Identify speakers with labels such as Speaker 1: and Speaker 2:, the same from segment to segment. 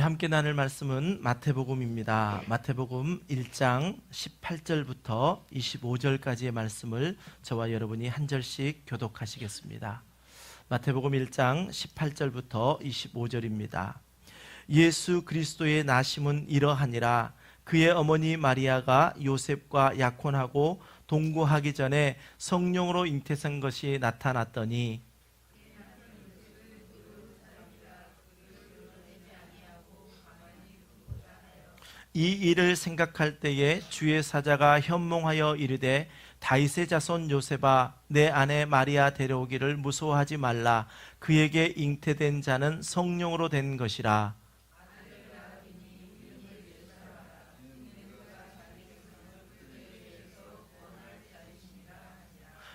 Speaker 1: 함께 나눌 말씀은 마태복음입니다. 마태복음 1장 18절부터 25절까지의 말씀을 저와 여러분이 한 절씩 교독하시겠습니다. 마태복음 1장 18절부터 25절입니다. 예수 그리스도의 나심은 이러하니라. 그의 어머니 마리아가 요셉과 약혼하고 동거하기 전에 성령으로 잉태한 것이 나타났더니 이 일을 생각할 때에 주의 사자가 현몽하여 이르되 다윗의 자손 요셉아, 내 아내 마리아 데려오기를 무서워하지 말라. 그에게 잉태된 자는 성령으로 된 것이라.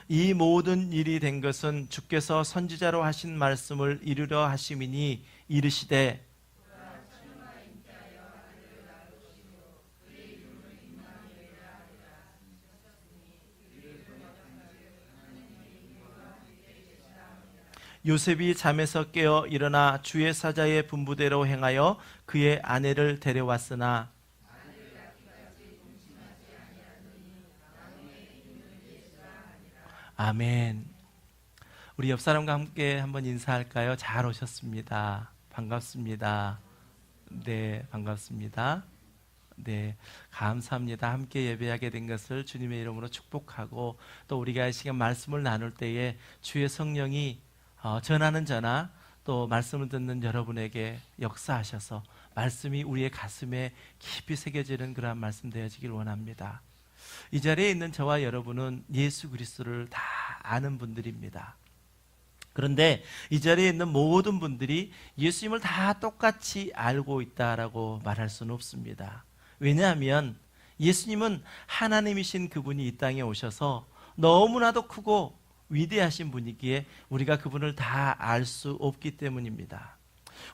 Speaker 1: 이 모든 일이 된 것은 주께서 선지자로 하신 말씀을 이루려 하심이니 이르시되 요셉이 잠에서 깨어 일어나 주의 사자의 분부대로 행하여 그의 아내를 데려왔으나 아멘. 우리 옆 사람과 함께 한번 인사할까요? 잘 오셨습니다. 반갑습니다. 네, 반갑습니다. 네, 감사합니다. 함께 예배하게 된 것을 주님의 이름으로 축복하고, 또 우리가 이 시간 말씀을 나눌 때에 주의 성령이 전하는 저나 또 말씀을 듣는 여러분에게 역사하셔서 말씀이 우리의 가슴에 깊이 새겨지는 그러한 말씀 되어지길 원합니다. 이 자리에 있는 저와 여러분은 예수 그리스도를 다 아는 분들입니다. 그런데 이 자리에 있는 모든 분들이 예수님을 다 똑같이 알고 있다라고 말할 수는 없습니다. 왜냐하면 예수님은 하나님이신 그분이 이 땅에 오셔서 너무나도 크고 위대하신 분이기에 우리가 그분을 다 알 수 없기 때문입니다.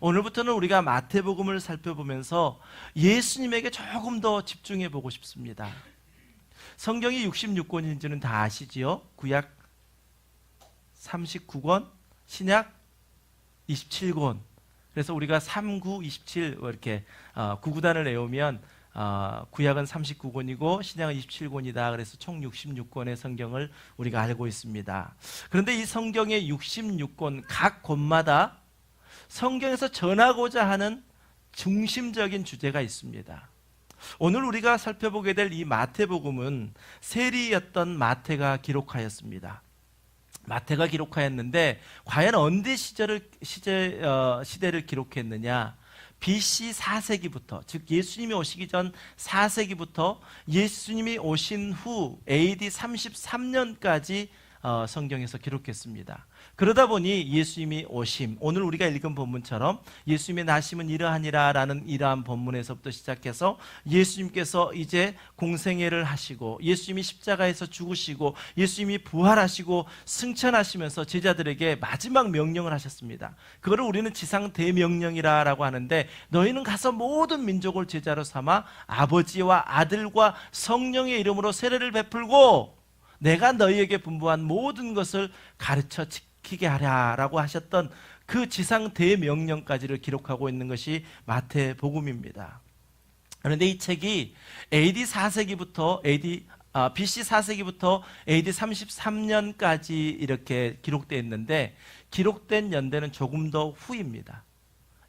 Speaker 1: 오늘부터는 우리가 마태복음을 살펴보면서 예수님에게 조금 더 집중해 보고 싶습니다. 성경이 66권인지는 다 아시지요? 구약 39권, 신약 27권. 그래서 우리가 39, 27 이렇게 구구단을 외우면 구약은 39권이고 신약은 27권이다. 그래서 총 66권의 성경을 우리가 알고 있습니다. 그런데 이 성경의 66권 각 권마다 성경에서 전하고자 하는 중심적인 주제가 있습니다. 오늘 우리가 살펴보게 될 이 마태복음은 세리였던 마태가 기록하였습니다. 마태가 기록하였는데 과연 언제 시대를 기록했느냐? BC 4세기부터, 즉 예수님이 오시기 전 4세기부터 예수님이 오신 후 AD 33년까지 성경에서 기록했습니다. 그러다 보니 예수님이 오심, 오늘 우리가 읽은 본문처럼 예수님의 나심은 이러하니라 라는 이러한 본문에서부터 시작해서 예수님께서 이제 공생애를 하시고 예수님이 십자가에서 죽으시고 예수님이 부활하시고 승천하시면서 제자들에게 마지막 명령을 하셨습니다. 그거를 우리는 지상 대명령이라고 하는데, 너희는 가서 모든 민족을 제자로 삼아 아버지와 아들과 성령의 이름으로 세례를 베풀고 내가 너희에게 분부한 모든 것을 가르쳐 지키게 하라라고 하셨던 그 지상 대명령까지를 기록하고 있는 것이 마태복음입니다. 그런데 이 책이 AD 4세기부터 BC 4세기부터 AD 33년까지 이렇게 기록되어 있는데, 기록된 연대는 조금 더 후입니다.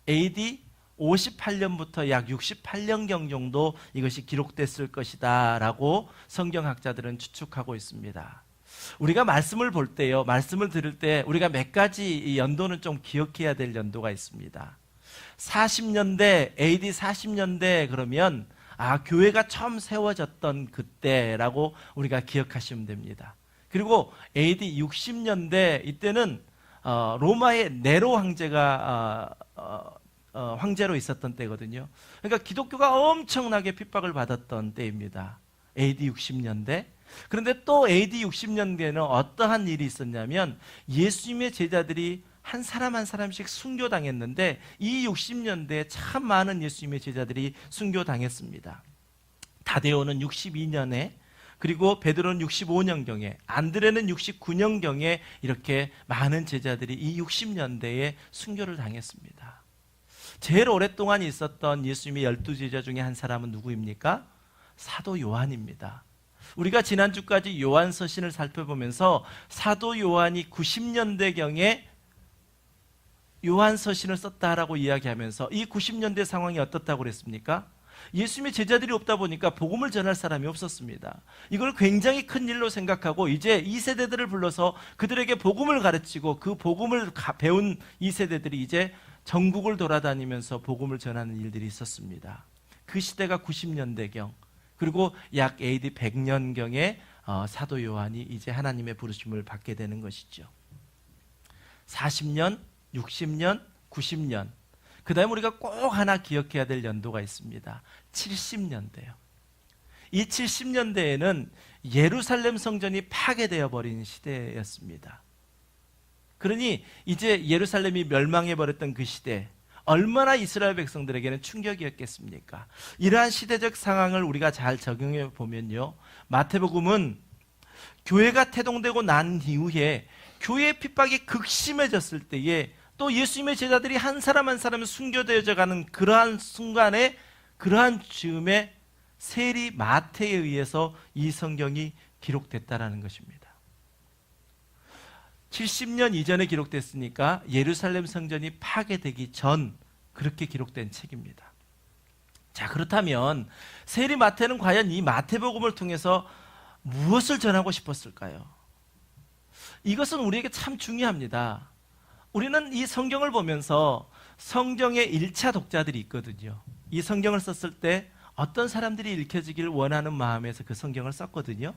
Speaker 1: AD 58년부터 약 68년경 정도 이것이 기록됐을 것이다 라고 성경학자들은 추측하고 있습니다. 우리가 말씀을 볼 때요, 말씀을 들을 때 우리가 몇 가지 연도는 좀 기억해야 될 연도가 있습니다. 40년대, AD 40년대 그러면 교회가 처음 세워졌던 그때라고 우리가 기억하시면 됩니다. 그리고 AD 60년대, 이때는 로마의 네로 황제가 황제로 있었던 때거든요. 그러니까 기독교가 엄청나게 핍박을 받았던 때입니다. AD 60년대. 그런데 또 AD 60년대에는 어떠한 일이 있었냐면 예수님의 제자들이 한 사람 한 사람씩 순교당했는데, 이 60년대에 참 많은 예수님의 제자들이 순교당했습니다. 다데오는 62년에, 그리고 베드로는 65년경에, 안드레는 69년경에 이렇게 많은 제자들이 이 60년대에 순교를 당했습니다. 제일 오랫동안 있었던 예수님의 12제자 중에 한 사람은 누구입니까? 사도 요한입니다. 우리가 지난주까지 요한 서신을 살펴보면서 사도 요한이 90년대경에 요한 서신을 썼다라고 이야기하면서 이 90년대 상황이 어떻다고 그랬습니까? 예수님의 제자들이 없다 보니까 복음을 전할 사람이 없었습니다. 이걸 굉장히 큰 일로 생각하고 이제 이 세대들을 불러서 그들에게 복음을 가르치고 그 복음을 배운 이 세대들이 이제 전국을 돌아다니면서 복음을 전하는 일들이 있었습니다. 그 시대가 90년대경, 그리고 약 AD 100년경에 사도 요한이 이제 하나님의 부르심을 받게 되는 것이죠. 40년, 60년, 90년, 그 다음에 우리가 꼭 하나 기억해야 될 연도가 있습니다. 70년대요. 이 70년대에는 예루살렘 성전이 파괴되어 버린 시대였습니다. 그러니 이제 예루살렘이 멸망해 버렸던 그 시대, 얼마나 이스라엘 백성들에게는 충격이었겠습니까? 이러한 시대적 상황을 우리가 잘 적용해 보면요, 마태복음은 교회가 태동되고 난 이후에 교회의 핍박이 극심해졌을 때에 또 예수님의 제자들이 한 사람 한 사람 순교되어져 가는 그러한 순간에, 그러한 즈음에 세리 마태에 의해서 이 성경이 기록됐다라는 것입니다. 70년 이전에 기록됐으니까 예루살렘 성전이 파괴되기 전 그렇게 기록된 책입니다. 자, 그렇다면 세리 마태는 과연 이 마태복음을 통해서 무엇을 전하고 싶었을까요? 이것은 우리에게 참 중요합니다. 우리는 이 성경을 보면서 성경의 1차 독자들이 있거든요. 이 성경을 썼을 때 어떤 사람들이 읽혀지길 원하는 마음에서 그 성경을 썼거든요.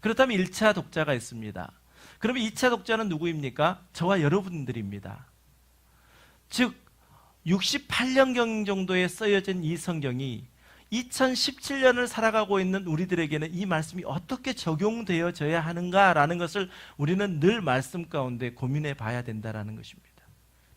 Speaker 1: 그렇다면 1차 독자가 있습니다. 그러면 2차 독자는 누구입니까? 저와 여러분들입니다. 즉 68년경 정도에 쓰여진 이 성경이 2017년을 살아가고 있는 우리들에게는 이 말씀이 어떻게 적용되어져야 하는가라는 것을 우리는 늘 말씀 가운데 고민해 봐야 된다는 것입니다.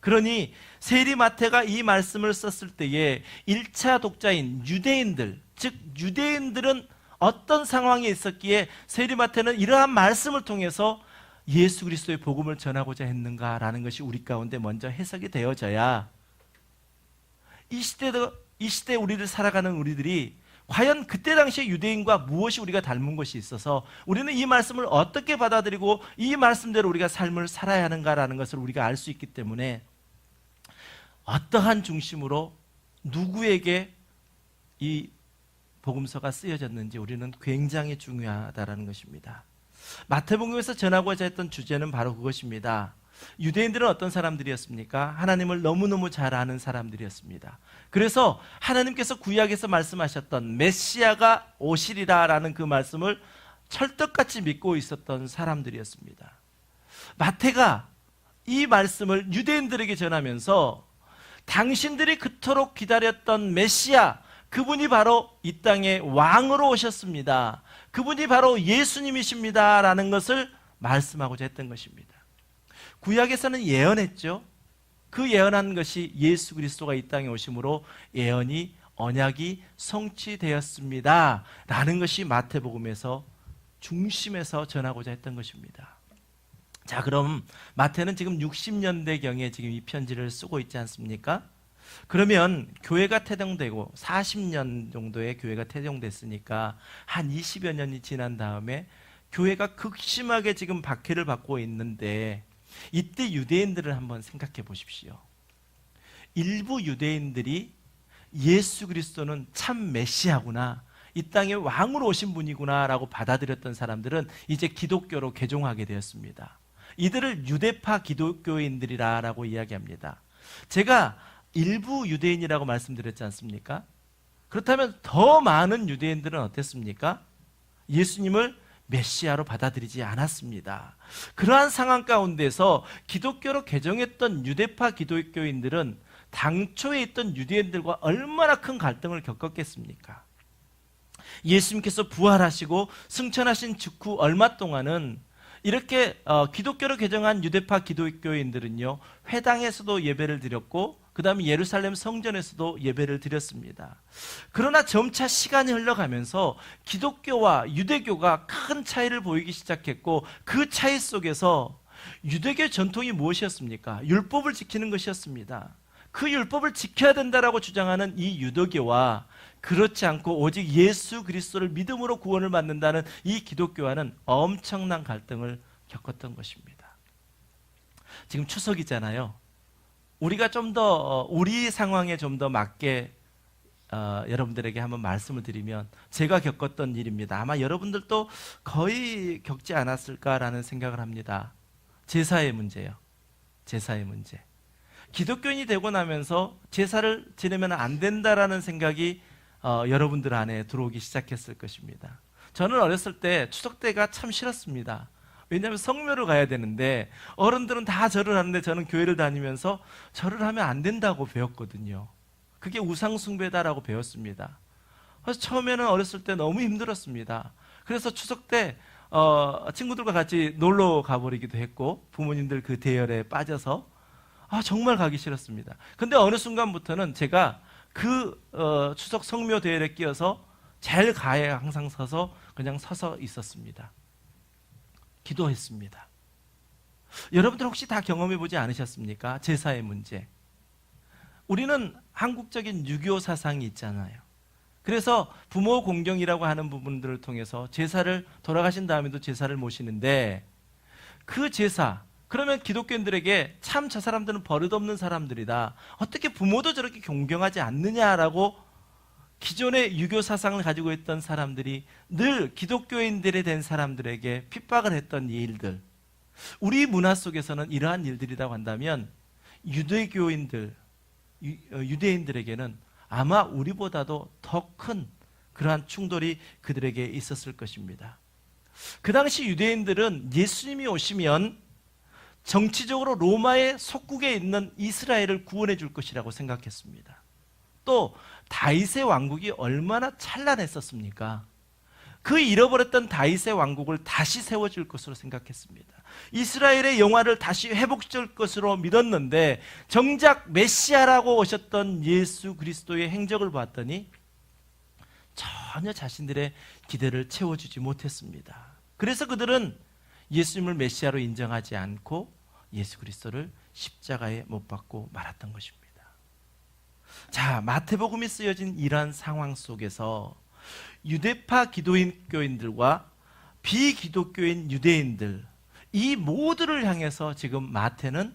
Speaker 1: 그러니 세리 마태가 이 말씀을 썼을 때에 1차 독자인 유대인들, 즉 유대인들은 어떤 상황에 있었기에 세리 마태는 이러한 말씀을 통해서 예수 그리스도의 복음을 전하고자 했는가라는 것이 우리 가운데 먼저 해석이 되어져야 이 시대 우리를 살아가는 우리들이 과연 그때 당시에 유대인과 무엇이 우리가 닮은 것이 있어서 우리는 이 말씀을 어떻게 받아들이고 이 말씀대로 우리가 삶을 살아야 하는가라는 것을 우리가 알 수 있기 때문에 어떠한 중심으로 누구에게 이 복음서가 쓰여졌는지 우리는 굉장히 중요하다는 것입니다. 마태복음에서 전하고자 했던 주제는 바로 그것입니다. 유대인들은 어떤 사람들이었습니까? 하나님을 너무너무 잘 아는 사람들이었습니다. 그래서 하나님께서 구약에서 말씀하셨던 메시아가 오시리라라는 그 말씀을 철떡같이 믿고 있었던 사람들이었습니다. 마태가 이 말씀을 유대인들에게 전하면서 당신들이 그토록 기다렸던 메시아, 그분이 바로 이 땅에 왕으로 오셨습니다. 그분이 바로 예수님이십니다 라는 것을 말씀하고자 했던 것입니다. 구약에서는 예언했죠. 그 예언한 것이 예수 그리스도가 이 땅에 오심으로 예언이, 언약이 성취되었습니다 라는 것이 마태복음에서 중심에서 전하고자 했던 것입니다. 자, 그럼 마태는 지금 60년대경에 지금 이 편지를 쓰고 있지 않습니까? 그러면 교회가 태동되고 40년 정도의 교회가 태동됐으니까 한 20여 년이 지난 다음에 교회가 극심하게 지금 박해를 받고 있는데 이때 유대인들을 한번 생각해 보십시오. 일부 유대인들이 예수 그리스도는 참 메시아구나, 이 땅에 왕으로 오신 분이구나 라고 받아들였던 사람들은 이제 기독교로 개종하게 되었습니다. 이들을 유대파 기독교인들이라고 이야기합니다. 제가 일부 유대인이라고 말씀드렸지 않습니까? 그렇다면 더 많은 유대인들은 어땠습니까? 예수님을 메시아로 받아들이지 않았습니다. 그러한 상황 가운데서 기독교로 개종했던 유대파 기독교인들은 당초에 있던 유대인들과 얼마나 큰 갈등을 겪었겠습니까? 예수님께서 부활하시고 승천하신 직후 얼마 동안은 이렇게 기독교로 개종한 유대파 기독교인들은요, 회당에서도 예배를 드렸고 그 다음에 예루살렘 성전에서도 예배를 드렸습니다. 그러나 점차 시간이 흘러가면서 기독교와 유대교가 큰 차이를 보이기 시작했고 그 차이 속에서 유대교 전통이 무엇이었습니까? 율법을 지키는 것이었습니다. 그 율법을 지켜야 된다라고 주장하는 이 유대교와 그렇지 않고 오직 예수 그리스도를 믿음으로 구원을 받는다는 이 기독교와는 엄청난 갈등을 겪었던 것입니다. 지금 추석이잖아요. 우리가 좀 더 우리 상황에 좀 더 맞게 여러분들에게 한번 말씀을 드리면 제가 겪었던 일입니다. 아마 여러분들도 거의 겪지 않았을까라는 생각을 합니다. 제사의 문제요. 제사의 문제. 기독교인이 되고 나면서 제사를 지내면 안 된다라는 생각이 여러분들 안에 들어오기 시작했을 것입니다. 저는 어렸을 때 추석 때가 참 싫었습니다. 왜냐하면 성묘를 가야 되는데 어른들은 다 절을 하는데 저는 교회를 다니면서 절을 하면 안 된다고 배웠거든요. 그게 우상숭배다라고 배웠습니다. 그래서 처음에는 어렸을 때 너무 힘들었습니다. 그래서 추석 때 친구들과 같이 놀러 가버리기도 했고 부모님들 그 대열에 빠져서 정말 가기 싫었습니다. 근데 어느 순간부터는 제가 그 추석 성묘 대열에 끼어서 제일 가에 항상 서서 그냥 서서 있었습니다. 기도했습니다. 여러분들 혹시 다 경험해보지 않으셨습니까? 제사의 문제. 우리는 한국적인 유교 사상이 있잖아요. 그래서 부모 공경이라고 하는 부분들을 통해서 제사를 돌아가신 다음에도 제사를 모시는데 그 제사, 그러면 기독교인들에게 참 저 사람들은 버릇없는 사람들이다. 어떻게 부모도 저렇게 존경하지 않느냐라고 기존의 유교 사상을 가지고 있던 사람들이 늘 기독교인들이 된 사람들에게 핍박을 했던 일들. 우리 문화 속에서는 이러한 일들이라고 한다면 유대인들에게는 아마 우리보다도 더 큰 그러한 충돌이 그들에게 있었을 것입니다. 그 당시 유대인들은 예수님이 오시면 정치적으로 로마의 속국에 있는 이스라엘을 구원해 줄 것이라고 생각했습니다. 또 다윗의 왕국이 얼마나 찬란했었습니까? 그 잃어버렸던 다윗의 왕국을 다시 세워줄 것으로 생각했습니다. 이스라엘의 영화를 다시 회복시킬 것으로 믿었는데 정작 메시아라고 오셨던 예수 그리스도의 행적을 봤더니 전혀 자신들의 기대를 채워주지 못했습니다. 그래서 그들은 예수님을 메시아로 인정하지 않고 예수 그리스도를 십자가에 못 박고 말았던 것입니다. 자, 마태복음이 쓰여진 이러한 상황 속에서 유대파 기독교인들과 비기독교인 유대인들 이 모두를 향해서 지금 마태는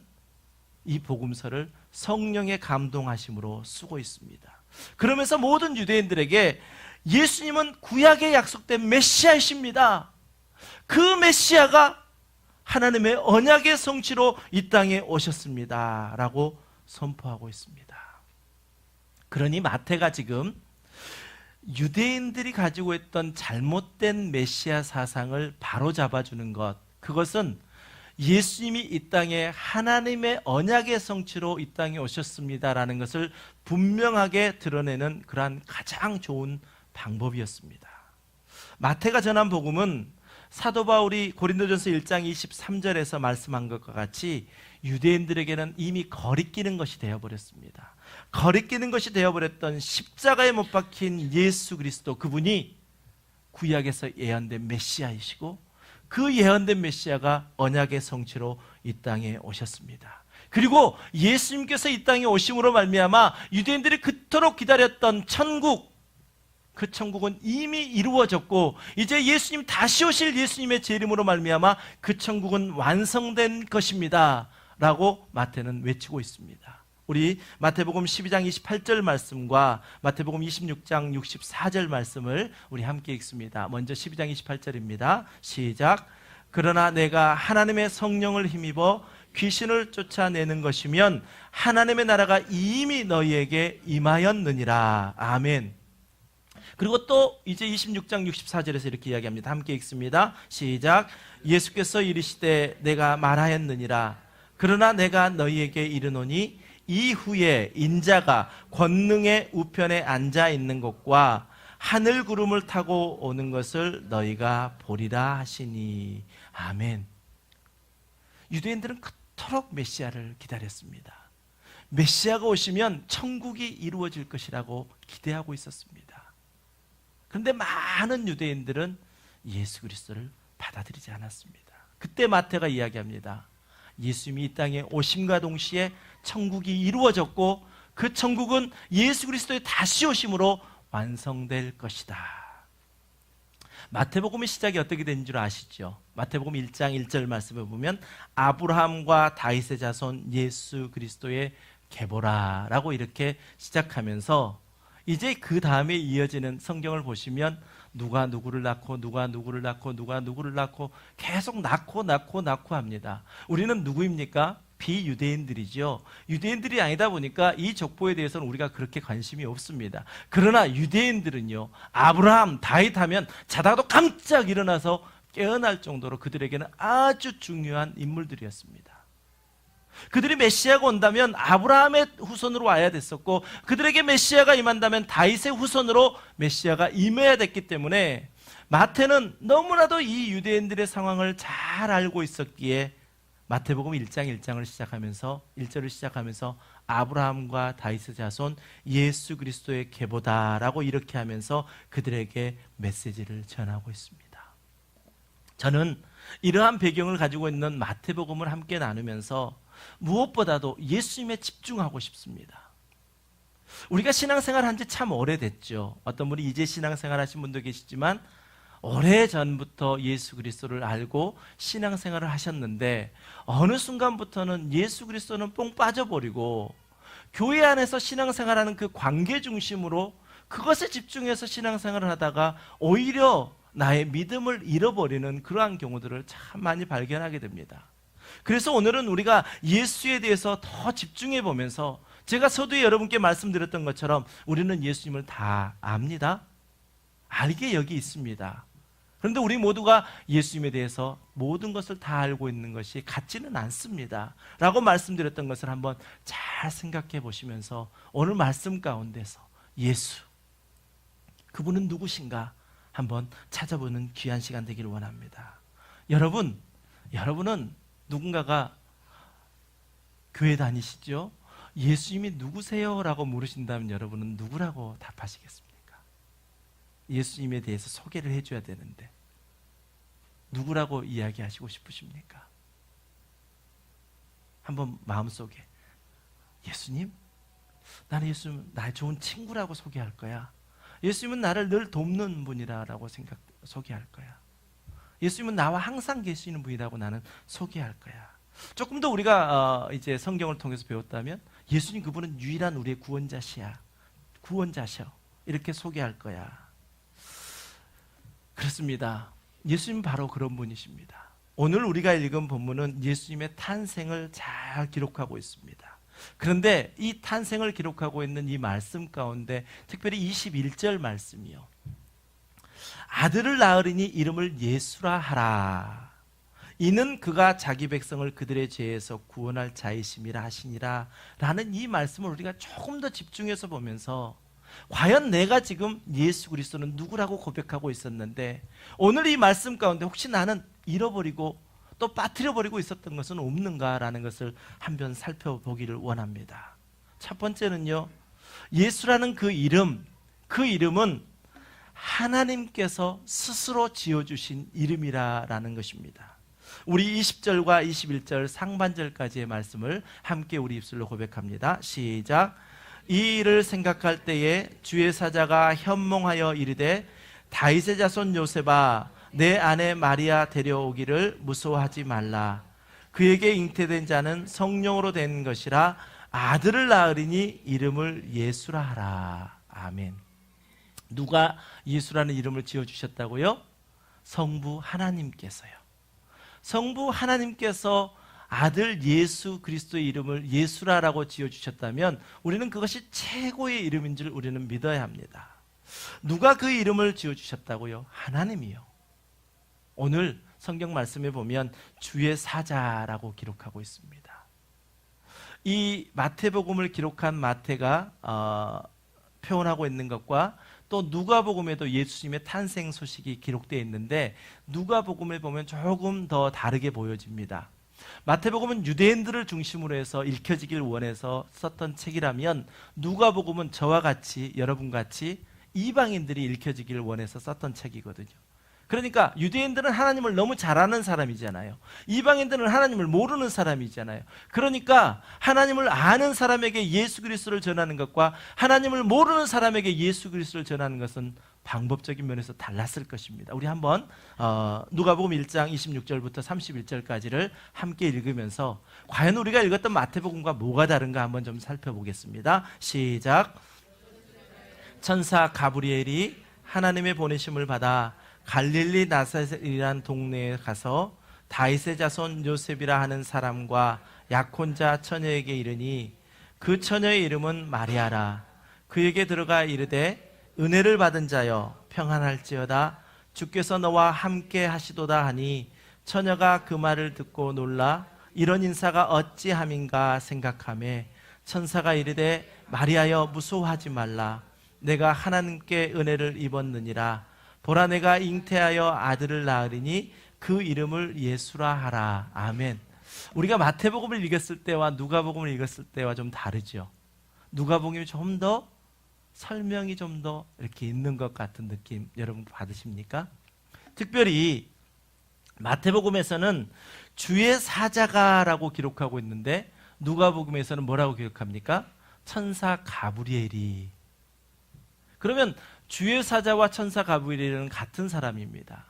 Speaker 1: 이 복음서를 성령의 감동하심으로 쓰고 있습니다. 그러면서 모든 유대인들에게 예수님은 구약에 약속된 메시아이십니다. 그 메시아가 하나님의 언약의 성취로 이 땅에 오셨습니다 라고 선포하고 있습니다. 그러니 마태가 지금 유대인들이 가지고 있던 잘못된 메시아 사상을 바로잡아주는 것, 그것은 예수님이 이 땅에 하나님의 언약의 성취로 이 땅에 오셨습니다라는 것을 분명하게 드러내는 그러한 가장 좋은 방법이었습니다. 마태가 전한 복음은 사도 바울이 고린도전서 1장 23절에서 말씀한 것과 같이 유대인들에게는 이미 거리끼는 것이 되어버렸습니다. 거리끼는 것이 되어버렸던 십자가에 못 박힌 예수 그리스도, 그분이 구약에서 예언된 메시아이시고 그 예언된 메시아가 언약의 성취로 이 땅에 오셨습니다. 그리고 예수님께서 이 땅에 오심으로 말미암아 유대인들이 그토록 기다렸던 천국, 그 천국은 이미 이루어졌고 이제 예수님 다시 오실 예수님의 재림으로 말미암아 그 천국은 완성된 것입니다 라고 마태는 외치고 있습니다. 우리 마태복음 12장 28절 말씀과 마태복음 26장 64절 말씀을 우리 함께 읽습니다. 먼저 12장 28절입니다. 시작. 그러나 내가 하나님의 성령을 힘입어 귀신을 쫓아내는 것이면 하나님의 나라가 이미 너희에게 임하였느니라. 아멘. 그리고 또 이제 26장 64절에서 이렇게 이야기합니다. 함께 읽습니다. 시작. 예수께서 이르시되 내가 말하였느니라. 그러나 내가 너희에게 이르노니 이후에 인자가 권능의 우편에 앉아 있는 것과 하늘 구름을 타고 오는 것을 너희가 보리라 하시니. 아멘. 유대인들은 그토록 메시아를 기다렸습니다. 메시아가 오시면 천국이 이루어질 것이라고 기대하고 있었습니다. 그런데 많은 유대인들은 예수 그리스도를 받아들이지 않았습니다. 그때 마태가 이야기합니다. 예수님이 이 땅에 오심과 동시에 천국이 이루어졌고 그 천국은 예수 그리스도의 다시 오심으로 완성될 것이다. 마태복음의 시작이 어떻게 된 줄 아시죠? 마태복음 1장 1절 말씀을 보면 아브라함과 다윗의 자손 예수 그리스도의 계보라라고 이렇게 시작하면서 이제 그 다음에 이어지는 성경을 보시면 누가 누구를 낳고 누가 누구를 낳고 누가 누구를 낳고 계속 낳고 합니다. 우리는 누구입니까? 비유대인들이죠. 유대인들이 아니다 보니까 이 족보에 대해서는 우리가 그렇게 관심이 없습니다. 그러나 유대인들은요, 아브라함, 다윗 하면 자다가도 깜짝 일어나서 깨어날 정도로 그들에게는 아주 중요한 인물들이었습니다. 그들이 메시아가 온다면 아브라함의 후손으로 와야 됐었고, 그들에게 메시아가 임한다면 다윗의 후손으로 메시아가 임해야 됐기 때문에 마태는 너무나도 이 유대인들의 상황을 잘 알고 있었기에 마태복음 1장 1절을 시작하면서 아브라함과 다윗의 자손 예수 그리스도의 계보다라고 이렇게 하면서 그들에게 메시지를 전하고 있습니다. 저는 이러한 배경을 가지고 있는 마태복음을 함께 나누면서 무엇보다도 예수님에 집중하고 싶습니다. 우리가 신앙생활 한 지 참 오래됐죠. 어떤 분이 이제 신앙생활 하신 분도 계시지만 오래전부터 예수 그리스도를 알고 신앙생활을 하셨는데 어느 순간부터는 예수 그리스도는 뽕 빠져버리고 교회 안에서 신앙생활하는 그 관계 중심으로 그것에 집중해서 신앙생활을 하다가 오히려 나의 믿음을 잃어버리는 그러한 경우들을 참 많이 발견하게 됩니다. 그래서 오늘은 우리가 예수에 대해서 더 집중해 보면서 제가 서두에 여러분께 말씀드렸던 것처럼 우리는 예수님을 다 압니다. 알게 여기 있습니다. 그런데 우리 모두가 예수님에 대해서 모든 것을 다 알고 있는 것이 같지는 않습니다. 라고 말씀드렸던 것을 한번 잘 생각해 보시면서 오늘 말씀 가운데서 예수, 그분은 누구신가 한번 찾아보는 귀한 시간 되기를 원합니다. 여러분은 누군가가 교회 다니시죠? 예수님이 누구세요? 라고 물으신다면 여러분은 누구라고 답하시겠습니까? 예수님에 대해서 소개를 해줘야 되는데 누구라고 이야기하시고 싶으십니까? 한번 마음속에 예수님? 나는 예수님 나의 좋은 친구라고 소개할 거야. 예수님은 나를 늘 돕는 분이라고 소개할 거야. 예수님은 나와 항상 계시는 분이라고 나는 소개할 거야. 조금 더 우리가 이제 성경을 통해서 배웠다면 예수님 그분은 유일한 우리의 구원자셔. 이렇게 소개할 거야. 그렇습니다. 예수님은 바로 그런 분이십니다. 오늘 우리가 읽은 본문은 예수님의 탄생을 잘 기록하고 있습니다. 그런데 이 탄생을 기록하고 있는 이 말씀 가운데 특별히 21절 말씀이요. 아들을 낳으리니 이름을 예수라 하라. 이는 그가 자기 백성을 그들의 죄에서 구원할 자이심이라 하시니라. 라는 이 말씀을 우리가 조금 더 집중해서 보면서 과연 내가 지금 예수 그리스도는 누구라고 고백하고 있었는데 오늘 이 말씀 가운데 혹시 나는 잃어버리고 또 빠뜨려버리고 있었던 것은 없는가라는 것을 한번 살펴보기를 원합니다. 첫 번째는요, 예수라는 그 이름은 하나님께서 스스로 지어주신 이름이라는 것입니다. 우리 20절과 21절 상반절까지의 말씀을 함께 우리 입술로 고백합니다. 시작. 이 일을 생각할 때에 주의 사자가 현몽하여 이르되 다윗의 자손 요셉아 내 아내 마리아 데려오기를 무서워하지 말라. 그에게 잉태된 자는 성령으로 된 것이라 아들을 낳으리니 이름을 예수라 하라. 아멘. 누가 예수라는 이름을 지어주셨다고요? 성부 하나님께서요. 성부 하나님께서 아들 예수 그리스도의 이름을 예수라라고 지어주셨다면 우리는 그것이 최고의 이름인 줄 우리는 믿어야 합니다. 누가 그 이름을 지어주셨다고요? 하나님이요. 오늘 성경 말씀에 보면 주의 사자라고 기록하고 있습니다. 이 마태복음을 기록한 마태가 표현하고 있는 것과 또 누가복음에도 예수님의 탄생 소식이 기록되어 있는데 누가복음에 보면 조금 더 다르게 보여집니다. 마태복음은 유대인들을 중심으로 해서 읽혀지길 원해서 썼던 책이라면 누가복음은 저와 같이 여러분같이 이방인들이 읽혀지기를 원해서 썼던 책이거든요. 그러니까 유대인들은 하나님을 너무 잘 아는 사람이잖아요. 이방인들은 하나님을 모르는 사람이잖아요. 그러니까 하나님을 아는 사람에게 예수 그리스도를 전하는 것과 하나님을 모르는 사람에게 예수 그리스도를 전하는 것은 방법적인 면에서 달랐을 것입니다. 우리 한번 누가복음 1장 26절부터 31절까지를 함께 읽으면서 과연 우리가 읽었던 마태복음과 뭐가 다른가 한번 좀 살펴보겠습니다. 시작. 천사 가브리엘이 하나님의 보내심을 받아 갈릴리 나사렛이라는 동네에 가서 다윗의 자손 요셉이라 하는 사람과 약혼자 처녀에게 이르니 그 처녀의 이름은 마리아라. 그에게 들어가 이르되 은혜를 받은 자여 평안할지어다. 주께서 너와 함께 하시도다 하니 처녀가 그 말을 듣고 놀라 이런 인사가 어찌함인가 생각하며 천사가 이르되 마리아여 무서워하지 말라. 내가 하나님께 은혜를 입었느니라. 보라 내가 잉태하여 아들을 낳으리니 그 이름을 예수라 하라. 아멘. 우리가 마태복음을 읽었을 때와 누가복음을 읽었을 때와 좀 다르죠. 누가복음이 좀 더 설명이 좀 더 이렇게 있는 것 같은 느낌 여러분 받으십니까? 특별히 마태복음에서는 주의 사자가라고 기록하고 있는데 누가복음에서는 뭐라고 기록합니까? 천사 가브리엘이. 그러면 주의 사자와 천사 가브리엘은 같은 사람입니다.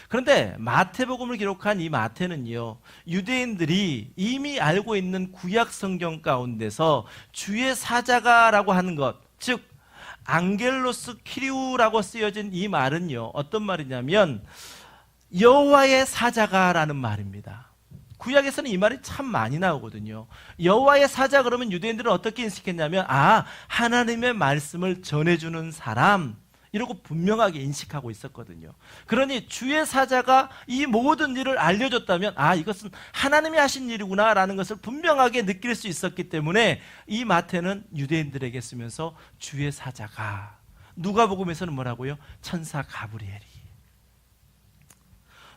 Speaker 1: 그런데 마태복음을 기록한 이 마태는요, 유대인들이 이미 알고 있는 구약 성경 가운데서 주의 사자가라고 하는 것, 즉 앙겔로스 키리우라고 쓰여진 이 말은요, 어떤 말이냐면 여호와의 사자가라는 말입니다. 구약에서는 이 말이 참 많이 나오거든요. 여호와의 사자 그러면 유대인들은 어떻게 인식했냐면 하나님의 말씀을 전해주는 사람, 이러고 분명하게 인식하고 있었거든요. 그러니 주의 사자가 이 모든 일을 알려줬다면 이것은 하나님이 하신 일이구나 라는 것을 분명하게 느낄 수 있었기 때문에 이 마태는 유대인들에게 쓰면서 주의 사자가, 누가복음에서는 뭐라고요? 천사 가브리엘이.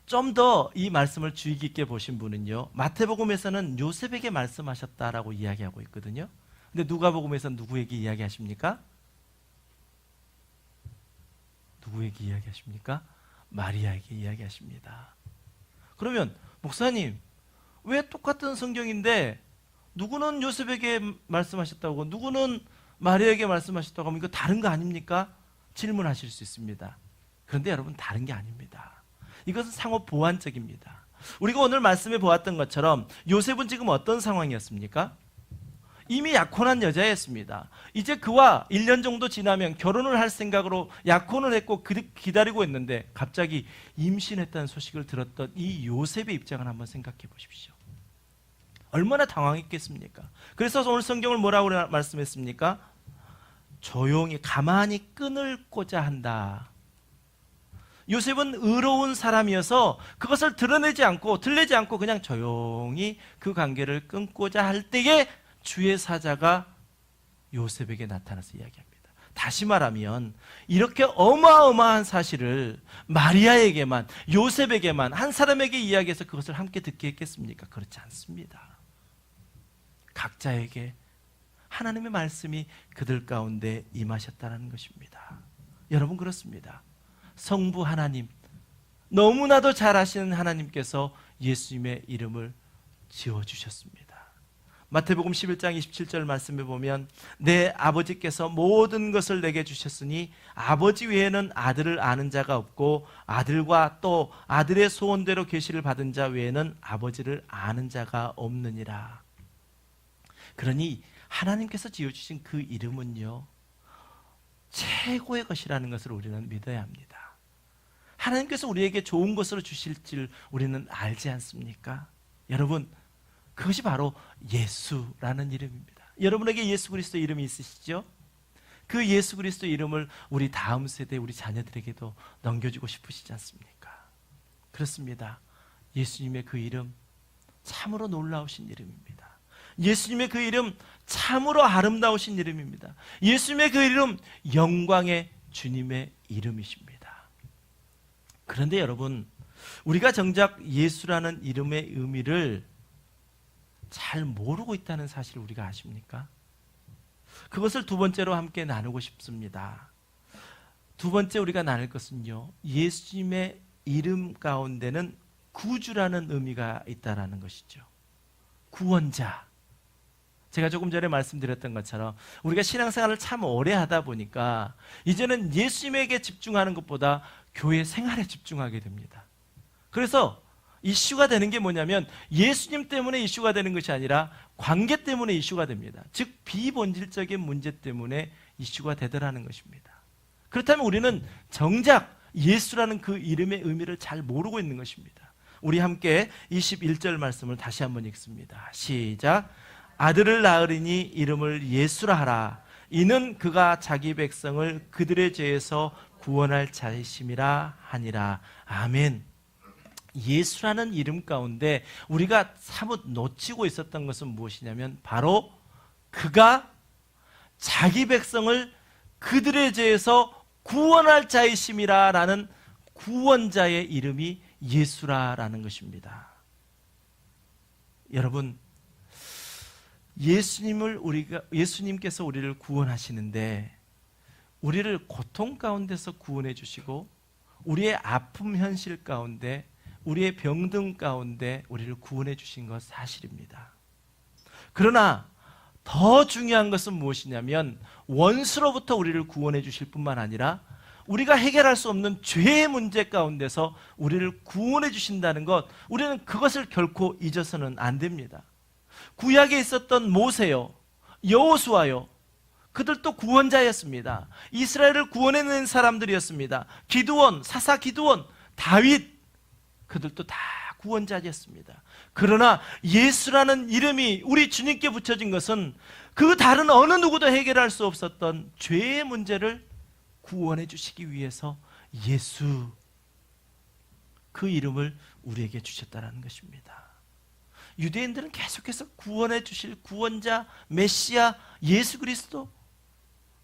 Speaker 1: 좀 더 이 말씀을 주의 깊게 보신 분은요, 마태복음에서는 요셉에게 말씀하셨다라고 이야기하고 있거든요. 근데 누가복음에서는 누구에게 이야기하십니까? 누구에게 이야기하십니까? 마리아에게 이야기하십니다. 그러면 목사님, 왜 똑같은 성경인데 누구는 요셉에게 말씀하셨다고 누구는 마리아에게 말씀하셨다고 하면 이거 다른 거 아닙니까? 질문하실 수 있습니다. 그런데 여러분, 다른 게 아닙니다. 이것은 상호 보완적입니다. 우리가 오늘 말씀해 보았던 것처럼 요셉은 지금 어떤 상황이었습니까? 이미 약혼한 여자였습니다. 이제 그와 1년 정도 지나면 결혼을 할 생각으로 약혼을 했고 기다리고 있는데 갑자기 임신했다는 소식을 들었던 이 요셉의 입장을 한번 생각해 보십시오. 얼마나 당황했겠습니까? 그래서 오늘 성경을 뭐라고 말씀했습니까? 조용히 가만히 끊을고자 한다. 요셉은 의로운 사람이어서 그것을 드러내지 않고 들리지 않고 그냥 조용히 그 관계를 끊고자 할 때에 주의 사자가 요셉에게 나타나서 이야기합니다. 다시 말하면 이렇게 어마어마한 사실을 마리아에게만, 요셉에게만, 한 사람에게 이야기해서 그것을 함께 듣게 했겠습니까? 그렇지 않습니다. 각자에게 하나님의 말씀이 그들 가운데 임하셨다는 것입니다. 여러분, 그렇습니다. 성부 하나님, 너무나도 잘 아시는 하나님께서 예수님의 이름을 지어주셨습니다. 마태복음 11장 27절 말씀에 보면 내 아버지께서 모든 것을 내게 주셨으니 아버지 외에는 아들을 아는 자가 없고 아들과 또 아들의 소원대로 계시를 받은 자 외에는 아버지를 아는 자가 없느니라. 그러니 하나님께서 지어주신 그 이름은요, 최고의 것이라는 것을 우리는 믿어야 합니다. 하나님께서 우리에게 좋은 것으로 주실 줄 우리는 알지 않습니까? 여러분, 그것이 바로 예수라는 이름입니다. 여러분에게 예수 그리스도 이름이 있으시죠? 그 예수 그리스도 이름을 우리 다음 세대, 우리 자녀들에게도 넘겨주고 싶으시지 않습니까? 그렇습니다. 예수님의 그 이름 참으로 놀라우신 이름입니다. 예수님의 그 이름 참으로 아름다우신 이름입니다. 예수님의 그 이름 영광의 주님의 이름이십니다. 그런데 여러분, 우리가 정작 예수라는 이름의 의미를 잘 모르고 있다는 사실을 우리가 아십니까? 그것을 두 번째로 함께 나누고 싶습니다. 두 번째 우리가 나눌 것은요, 예수님의 이름 가운데는 구주라는 의미가 있다는 것이죠. 구원자. 제가 조금 전에 말씀드렸던 것처럼 우리가 신앙생활을 참 오래 하다 보니까 이제는 예수님에게 집중하는 것보다 교회 생활에 집중하게 됩니다. 그래서 이슈가 되는 게 뭐냐면 예수님 때문에 이슈가 되는 것이 아니라 관계 때문에 이슈가 됩니다. 즉 비본질적인 문제 때문에 이슈가 되더라는 것입니다. 그렇다면 우리는 정작 예수라는 그 이름의 의미를 잘 모르고 있는 것입니다. 우리 함께 21절 말씀을 다시 한번 읽습니다. 시작. 아들을 낳으리니 이름을 예수라 하라. 이는 그가 자기 백성을 그들의 죄에서 구원할 자이심이라 하니라. 아멘. 예수라는 이름 가운데 우리가 사뭇 놓치고 있었던 것은 무엇이냐면 바로 그가 자기 백성을 그들의 죄에서 구원할 자이심이라 라는 구원자의 이름이 예수라라는 것입니다. 여러분, 예수님께서 우리를 구원하시는데 우리를 고통 가운데서 구원해 주시고 우리의 아픔 현실 가운데 우리의 병든 가운데 우리를 구원해 주신 것 사실입니다. 그러나 더 중요한 것은 무엇이냐면 원수로부터 우리를 구원해 주실 뿐만 아니라 우리가 해결할 수 없는 죄의 문제 가운데서 우리를 구원해 주신다는 것, 우리는 그것을 결코 잊어서는 안 됩니다. 구약에 있었던 모세요, 여호수아요, 그들도 구원자였습니다. 이스라엘을 구원해낸 사람들이었습니다. 기드온, 사사 기드온, 다윗, 그들도 다 구원자였습니다. 그러나 예수라는 이름이 우리 주님께 붙여진 것은 그 다른 어느 누구도 해결할 수 없었던 죄의 문제를 구원해 주시기 위해서 예수, 그 이름을 우리에게 주셨다는 것입니다. 유대인들은 계속해서 구원해 주실 구원자, 메시아, 예수 그리스도,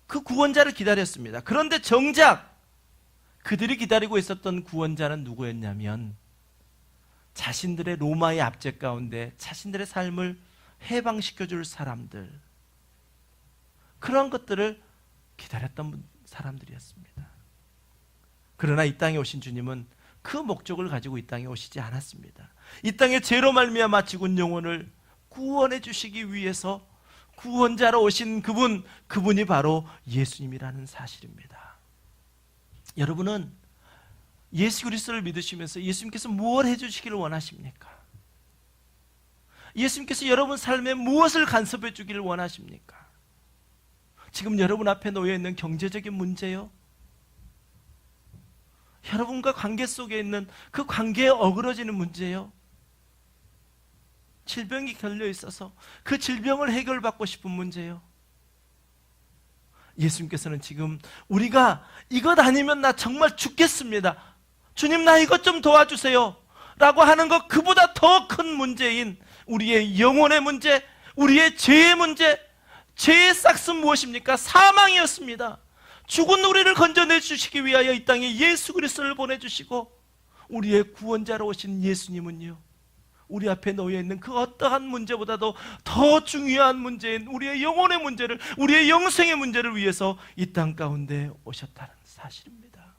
Speaker 1: 그 구원자를 기다렸습니다. 그런데 정작 그들이 기다리고 있었던 구원자는 누구였냐면 자신들의 로마의 압제 가운데 자신들의 삶을 해방시켜줄 사람들, 그런 것들을 기다렸던 사람들이었습니다. 그러나 이 땅에 오신 주님은 그 목적을 가지고 이 땅에 오시지 않았습니다. 이 땅에 죄로 말미암아 죽은 영혼을 구원해 주시기 위해서 구원자로 오신 그분이 바로 예수님이라는 사실입니다. 여러분은 예수 그리스도를 믿으시면서 예수님께서 무엇을 해주시기를 원하십니까? 예수님께서 여러분 삶에 무엇을 간섭해 주기를 원하십니까? 지금 여러분 앞에 놓여있는 경제적인 문제요? 여러분과 관계 속에 있는 그 관계에 어그러지는 문제요? 질병이 걸려있어서 그 질병을 해결받고 싶은 문제요? 예수님께서는 지금 우리가 이것 아니면 나 정말 죽겠습니다, 주님 나 이것 좀 도와주세요 라고 하는 것, 그보다 더 큰 문제인 우리의 영혼의 문제, 우리의 죄의 문제, 죄의 싹은 무엇입니까? 사망이었습니다. 죽은 우리를 건져내 주시기 위하여 이 땅에 예수 그리스도를 보내주시고 우리의 구원자로 오신 예수님은요, 우리 앞에 놓여있는 그 어떠한 문제보다도 더 중요한 문제인 우리의 영혼의 문제를, 우리의 영생의 문제를 위해서 이 땅 가운데 오셨다는 사실입니다.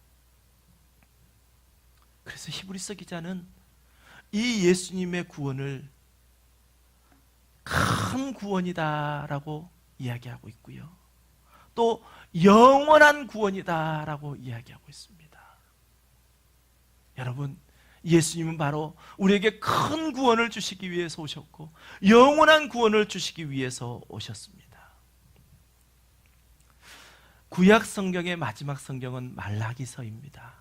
Speaker 1: 그래서 히브리서 기자는 이 예수님의 구원을 큰 구원이다라고 이야기하고 있고요, 또 영원한 구원이다라고 이야기하고 있습니다. 여러분, 예수님은 바로 우리에게 큰 구원을 주시기 위해서 오셨고 영원한 구원을 주시기 위해서 오셨습니다. 구약 성경의 마지막 성경은 말라기서입니다.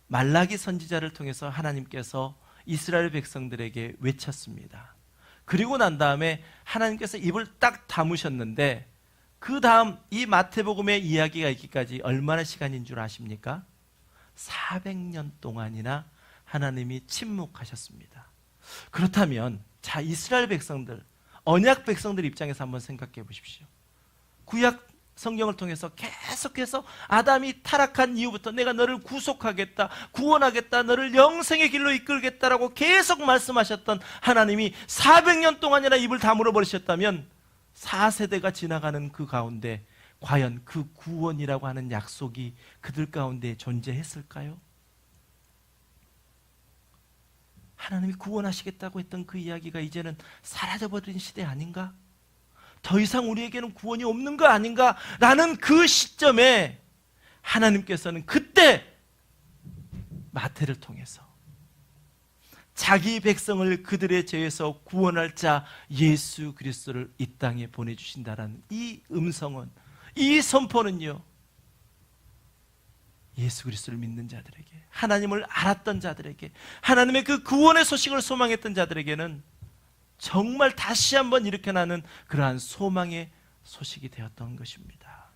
Speaker 1: 말라기 선지자를 통해서 하나님께서 이스라엘 백성들에게 외쳤습니다. 그리고 난 다음에 하나님께서 입을 딱 다무셨는데 그 다음 이 마태복음의 이야기가 있기까지 얼마나 시간인 줄 아십니까? 400년 동안이나 하나님이 침묵하셨습니다. 그렇다면 자, 이스라엘 백성들, 언약 백성들 입장에서 한번 생각해 보십시오. 구약 성경을 통해서 계속해서 아담이 타락한 이후부터 내가 너를 구속하겠다, 구원하겠다, 너를 영생의 길로 이끌겠다라고 계속 말씀하셨던 하나님이 400년 동안이나 입을 다물어 버리셨다면 4세대가 지나가는 그 가운데 과연 그 구원이라고 하는 약속이 그들 가운데 존재했을까요? 하나님이 구원하시겠다고 했던 그 이야기가 이제는 사라져버린 시대 아닌가? 더 이상 우리에게는 구원이 없는 거 아닌가? 라는 그 시점에 하나님께서는 그때 마태를 통해서 자기 백성을 그들의 죄에서 구원할 자 예수 그리스도를 이 땅에 보내주신다라는 이 음성은, 이 선포는요, 예수 그리스도를 믿는 자들에게, 하나님을 알았던 자들에게, 하나님의 그 구원의 소식을 소망했던 자들에게는 정말 다시 한번 일으켜나는 그러한 소망의 소식이 되었던 것입니다.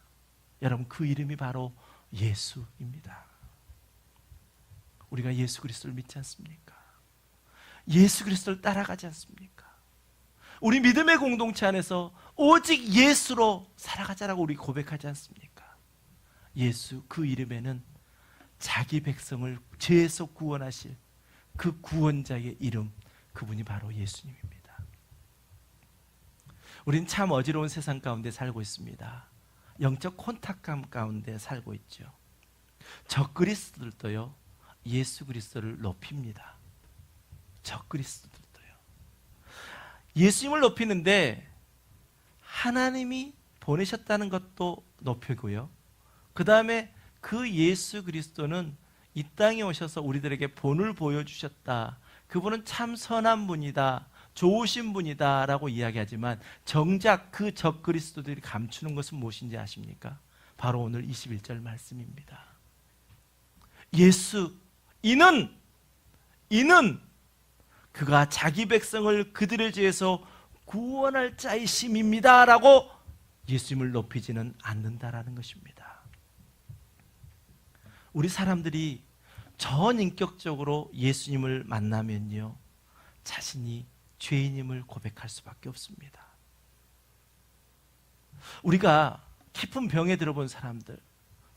Speaker 1: 여러분, 그 이름이 바로 예수입니다. 우리가 예수 그리스도를 믿지 않습니까? 예수 그리스도를 따라가지 않습니까? 우리 믿음의 공동체 안에서 오직 예수로 살아가자라고 우리 고백하지 않습니까? 예수, 그 이름에는 자기 백성을 죄에서 구원하실 그 구원자의 이름, 그분이 바로 예수님입니다. 우린 참 어지러운 세상 가운데 살고 있습니다. 영적 혼탁감 가운데 살고 있죠. 적그리스도들도요, 예수 그리스도를 높입니다. 적그리스도들도요. 예수님을 높이는데 하나님이 보내셨다는 것도 높이고요, 그 다음에 그 예수 그리스도는 이 땅에 오셔서 우리들에게 본을 보여주셨다, 그분은 참 선한 분이다, 좋으신 분이다 라고 이야기하지만 정작 그 적그리스도들이 감추는 것은 무엇인지 아십니까? 바로 오늘 21절 말씀입니다. 예수, 이는 그가 자기 백성을 그들의 죄에서 구원할 자이심입니다 라고 예수님을 높이지는 않는다라는 것입니다. 우리 사람들이 전인격적으로 예수님을 만나면요, 자신이 죄인임을 고백할 수밖에 없습니다. 우리가 깊은 병에 들어본 사람들,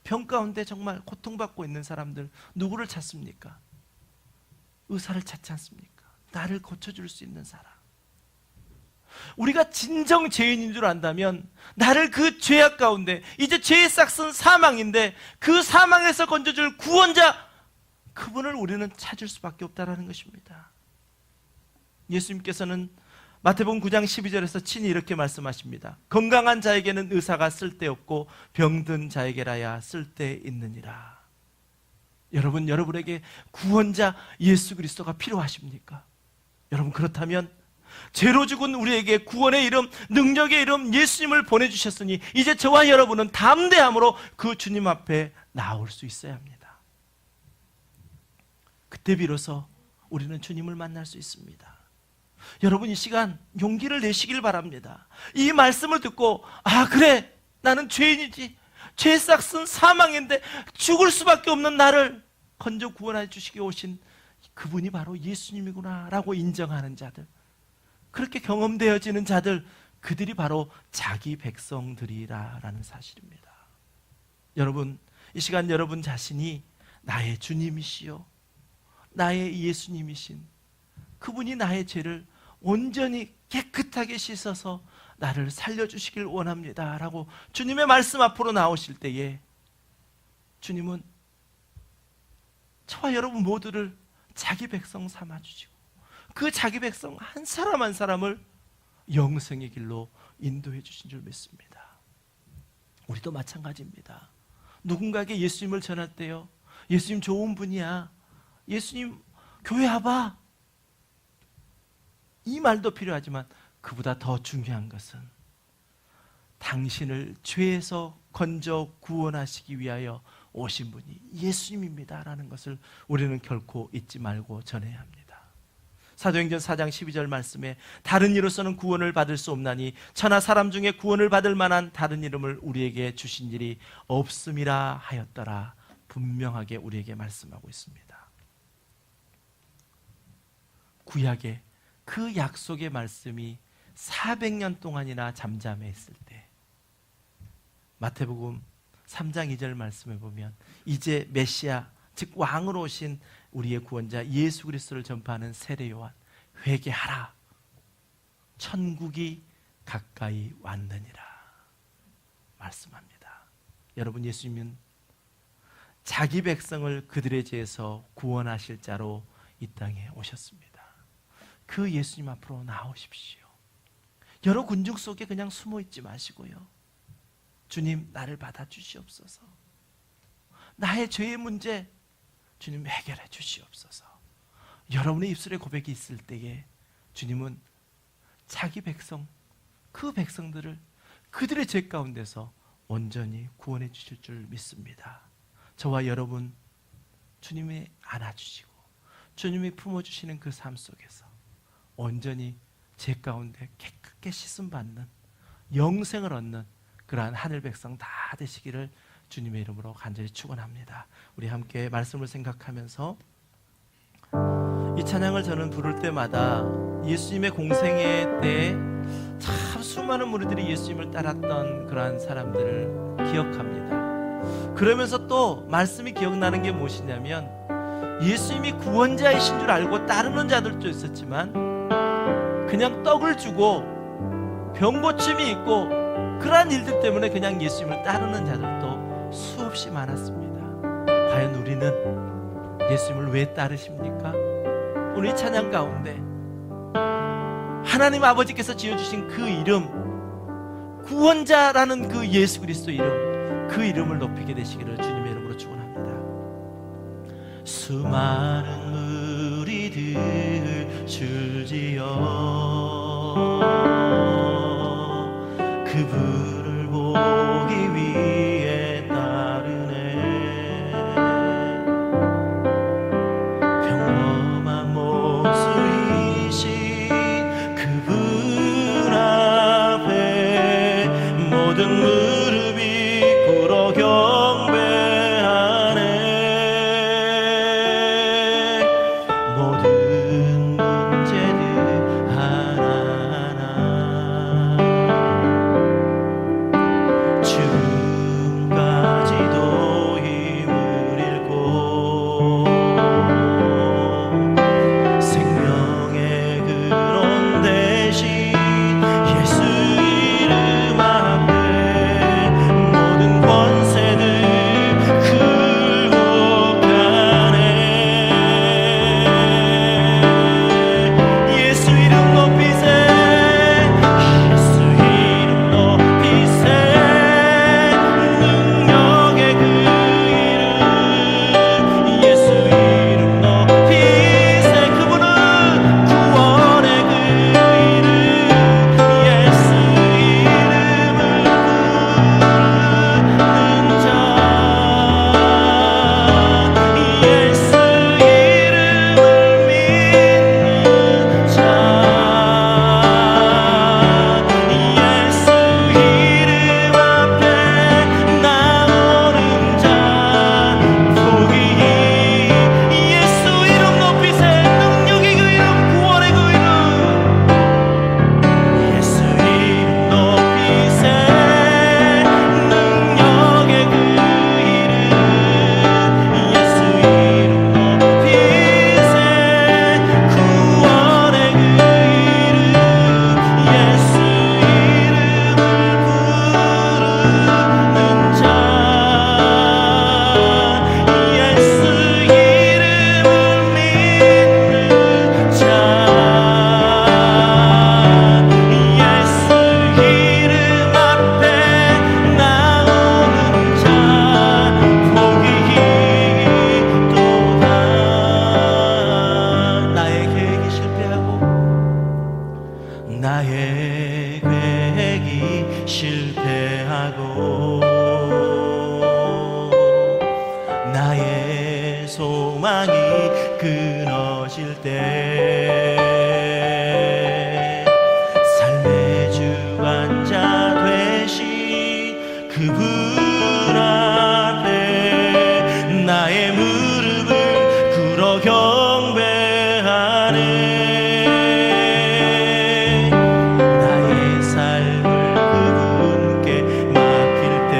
Speaker 1: 병 가운데 정말 고통받고 있는 사람들, 누구를 찾습니까? 의사를 찾지 않습니까? 나를 고쳐줄 수 있는 사람. 우리가 진정 죄인인 줄 안다면 나를 그 죄악 가운데, 이제 죄의 싹은 사망인데 그 사망에서 건져줄 구원자, 그분을 우리는 찾을 수밖에 없다는 것입니다. 예수님께서는 마태복음 9장 12절에서 친히 이렇게 말씀하십니다. 건강한 자에게는 의사가 쓸데없고 병든 자에게라야 쓸데있느니라. 여러분, 여러분에게 구원자 예수 그리스도가 필요하십니까? 여러분, 그렇다면 죄로 죽은 우리에게 구원의 이름, 능력의 이름 예수님을 보내주셨으니 이제 저와 여러분은 담대함으로 그 주님 앞에 나올 수 있어야 합니다. 그때 비로소 우리는 주님을 만날 수 있습니다. 여러분, 이 시간 용기를 내시길 바랍니다. 이 말씀을 듣고, 아 그래, 나는 죄인이지, 죄 싹은 사망인데 죽을 수밖에 없는 나를 건져 구원해 주시기 오신 그분이 바로 예수님이구나 라고 인정하는 자들, 그렇게 경험되어지는 자들, 그들이 바로 자기 백성들이라는 사실입니다. 여러분, 이 시간 여러분 자신이 나의 주님이시요, 나의 예수님이신 그분이 나의 죄를 온전히 깨끗하게 씻어서 나를 살려주시길 원합니다 라고 주님의 말씀 앞으로 나오실 때에 주님은 저와 여러분 모두를 자기 백성 삼아주시고 그 자기 백성 한 사람 한 사람을 영생의 길로 인도해 주신 줄 믿습니다. 우리도 마찬가지입니다. 누군가에게 예수님을 전할 때요, 예수님 좋은 분이야, 예수님 교회 와봐, 이 말도 필요하지만 그보다 더 중요한 것은 당신을 죄에서 건져 구원하시기 위하여 오신 분이 예수님입니다 라는 것을 우리는 결코 잊지 말고 전해야 합니다. 사도행전 4장 12절 말씀에 다른 이로서는 구원을 받을 수 없나니 천하 사람 중에 구원을 받을 만한 다른 이름을 우리에게 주신 일이 없음이라 하였더라, 분명하게 우리에게 말씀하고 있습니다. 구약의 그 약속의 말씀이 400년 동안이나 잠잠했을 때 마태복음 3장 2절 말씀에 보면 이제 메시아, 즉 왕으로 오신 우리의 구원자 예수 그리스도를 전파하는 세례 요한, 회개하라, 천국이 가까이 왔느니라 말씀합니다. 여러분, 예수님은 자기 백성을 그들의 죄에서 구원하실 자로 이 땅에 오셨습니다. 그 예수님 앞으로 나오십시오. 여러 군중 속에 그냥 숨어 있지 마시고요. 주님, 나를 받아주시옵소서. 나의 죄의 문제 주님 해결해 주시옵소서. 여러분의 입술에 고백이 있을 때에 주님은 자기 백성, 그 백성들을 그들의 죄 가운데서 온전히 구원해 주실 줄 믿습니다. 저와 여러분, 주님이 안아주시고 주님이 품어주시는 그 삶 속에서 온전히 죄 가운데 깨끗게 씻음받는 영생을 얻는 그러한 하늘 백성 다 되시기를 주님의 이름으로 간절히 축원합니다. 우리 함께 말씀을 생각하면서 이 찬양을 저는 부를 때마다 예수님의 공생애 때 참 수많은 무리들이 예수님을 따랐던 그러한 사람들을 기억합니다. 그러면서 또 말씀이 기억나는 게 무엇이냐면, 예수님이 구원자이신 줄 알고 따르는 자들도 있었지만 그냥 떡을 주고 병고침이 있고 그러한 일들 때문에 그냥 예수님을 따르는 자들도 수없이 많았습니다. 과연 우리는 예수님을 왜 따르십니까? 오늘 이 찬양 가운데 하나님 아버지께서 지어주신 그 이름, 구원자라는 그 예수 그리스도 이름, 그 이름을 높이게 되시기를 주님의 이름으로 축원합니다. 수많은 무리들 줄지어 그분을 보기 위해 따르네. 평범한 모습이신 그분 앞에 모든 무릎이 꿇어 경배하네. 모든 문제들 하나하나 죽음까지도 힘을 잃고 생명의 근원 대신 예수 이름 앞에 모든 권세들 굴복하네. 예수 이름 높이세, 예수 이름 높이세. 능력의 그 이름, 예수 이름 높이세. 그분은 구원의 그 이름, 예수 이름을 부르는 자, 예수 이름을 믿는 자, 예수 이름 앞에 나오는 자 복이. 예수 이름 높이세. 능력의 그 이름, 구원의 그 이름, 예수 이름 높이세. 능력의 그 이름, 예수 이름 높이세. 구원의 그 이름, 예수 이름을 부르는 자, 예수 이름을 믿는 자, 예수 이름 앞에 나오는 자 복이 또한. 나의 계획이 실패하고 나의 계획이 실패하고 나의 소망이 끊어질 때 삶의 주관자 되신 그분 앞에 나의 무릎을 꿇어 경배하네. 나의 삶을 그분께 맡길 때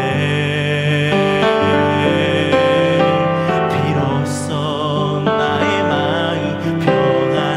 Speaker 1: 비로소 나의 마음 평안해.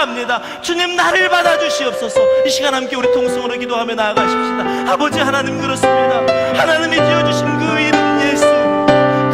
Speaker 1: 나아갑니다. 주님 나를 받아주시옵소서. 이 시간 함께 우리 통성으로 기도하며 나아가십시다. 아버지 하나님 그렇습니다. 하나님이 지어주신 그 이름 예수,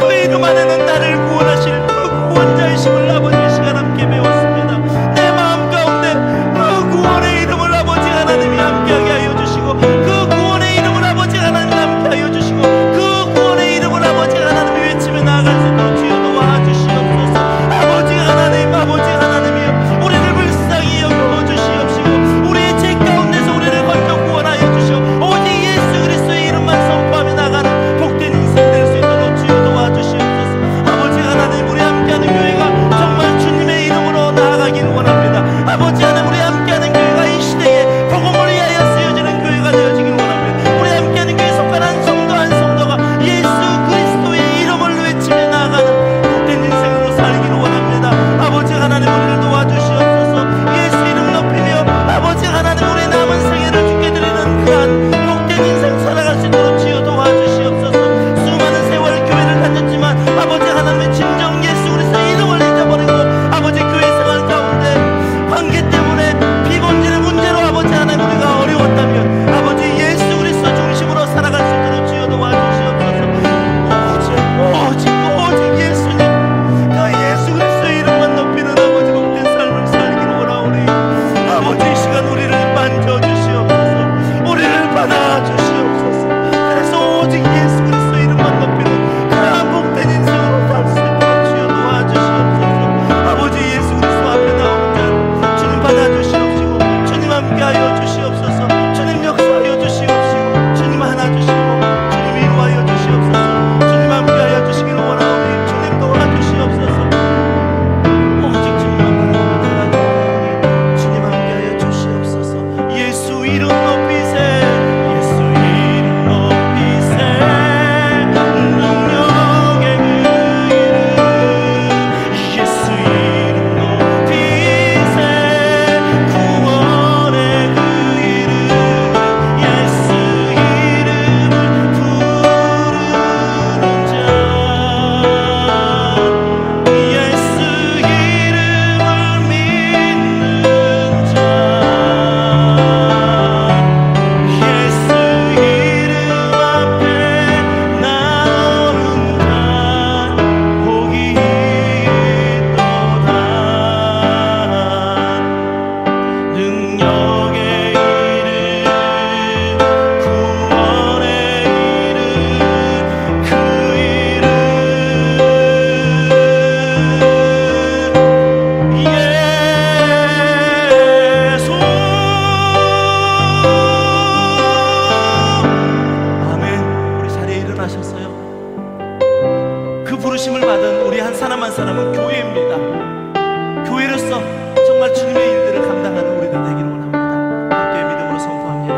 Speaker 1: 그 이름 안에는 나를 구원하실 그 구원자이심을 아버지 이 시간 함께 배웠습니다. 내 마음 가운데 그 구원의 이름을 아버지 하나님이 함께하게 하여 주시고, 그 구원의 이름을 아버지 하나님 함께 하여 주시고, 그 구원의 이름을 아버지 하나님이 외치며 나아갈 수 있도록 주여 도와주시옵소서. 아버지 하나님, 아버지 하나님이여, 우리를 불쌍히 여겨주시옵시고 우리의 죄 가운데서 우리를 건져 구원하여 주시오. 오직 예수 그리스도의 이름만 선포하며 나가는 복된 인생 될 수 있도록 주여 도와주시옵소서. 아버지 하나님, 우리 함께하는 교회가 정말 주님의 이름으로 나아가길 원합니다. 아버지 하나님, 우리 함께하는 교회가 이 시대에 복음을 위하여 쓰여지는 교회가 되어지길 원합니다. 우리 함께하는 교회에 속한 한 성도 한 성도가 예수 그리스도의 이름을 외치며 나아가는 복된 인생으로 살기를 원합니다. 아버지 하나님, 우리를 도와주시옵소서. 예수 이름 높이며 아버지 하나님, 우리 남은 생애를 주께 드리는 그한 복된 인생 살아갈 수 있도록 주여 도와주시옵소서. 수많은 세월 교회를 다녔지만 아버지 하나님의 진정 예수 그리스도의 이름을 잊어버리고 아버지 교회 생활 가운데 관계 때문에 비본질의 문제로 아버지 하나님 우리가 어려웠다면 아버지 예수 그리스도 중심으로 살아갈 수 있도록 주여 도와주시옵소서. 오직 예수님, 그 예수 그리스도의 이름만 높이는 아버지 복된 삶을 살기를 원하오니 아버지 이 시간 우리를 만져주시옵소서. 우리를 받아주시옵소서. 그래서 오직 예수 그리스도의 이름만 높이는 그러한 복된 인생으로 살 수 있도록 주여 도와주시옵소서. 아버지 예수 그리스도 앞에 나오는 자 주님 받아주시옵시고 주님 함께하여 주시옵소서. 주님 역사하여 주시옵시고 주님 하나 주시고 주님 이루하여 주시옵소서. 주님 함께하여 주시기를 원하오니 주님 도와주시옵소서. 오직 주님만 바라보며 주님 함께하여 주시옵소서. 예수 이름 높이세, 예수 이름 높이세, 능력의 그 이름, 예수 이름 높이세, 구원의 그 이름, 예수 이름을 부르는 자, 예수 이름을 믿는 자, 예수 이름 앞에 나오는 자 복이 있도다. 능력의 이름, 구원의 이름, 그 이름 예수. 아멘. 우리 자리에 일어나셨어요. 그 부르심을 받은 우리 한 사람 한 사람은 교회입니다. 교회로서 정말 주님의 일들을 감당하는 우리들 되기를 원합니다. 함께 믿음으로 선포합니다.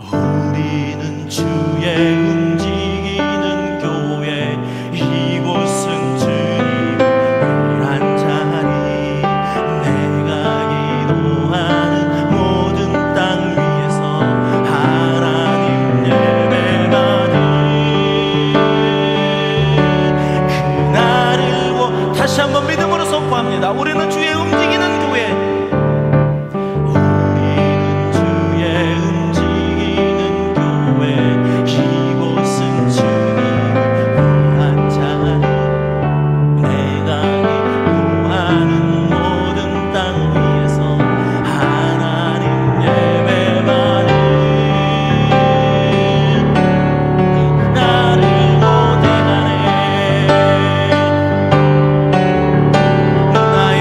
Speaker 1: 우리는 주의 움직이는 교회, 이곳은 주님 위한 자리, 내가 기도하는 모든 땅 위에서 하나님 예배받은 그날을 다시 한번 믿음으로 선포합니다. 우리는 주의 움직이는 교회, 우리는 주의 움직이는 교회, 이곳은 주님 위한 자리, 내가 기도하는 모든 땅 위에서 하나님 예배받은 그날을 고대하네. 나의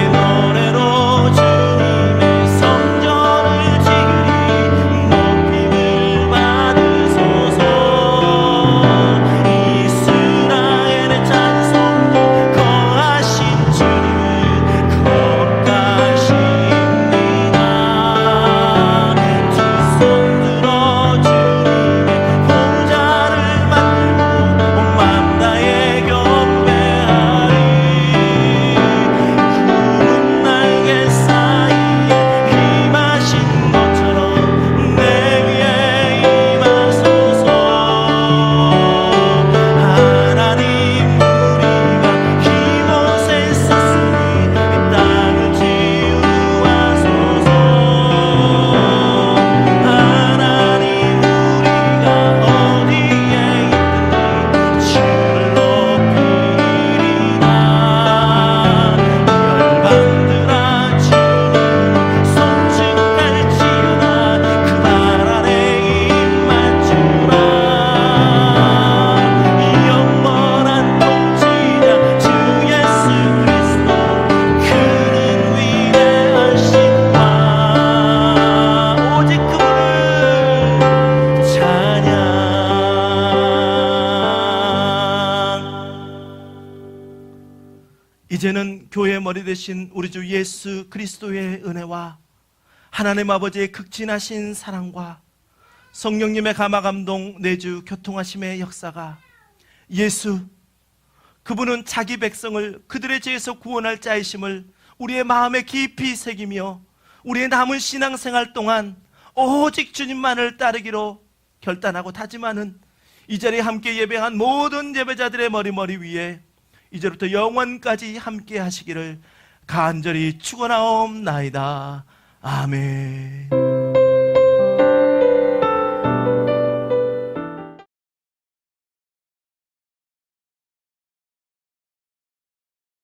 Speaker 1: 이제는 교회의 머리 되신 우리 주 예수 그리스도의 은혜와 하나님 아버지의 극진하신 사랑과 성령님의 감화감동 내주 교통하심의 역사가 예수, 그분은 자기 백성을 그들의 죄에서 구원할 자이심을 우리의 마음에 깊이 새기며 우리의 남은 신앙생활 동안 오직 주님만을 따르기로 결단하고 다짐하는 이 자리에 함께 예배한 모든 예배자들의 머리 위에 이제부터 영원까지 함께 하시기를 간절히 축원하옵나이다. 아멘.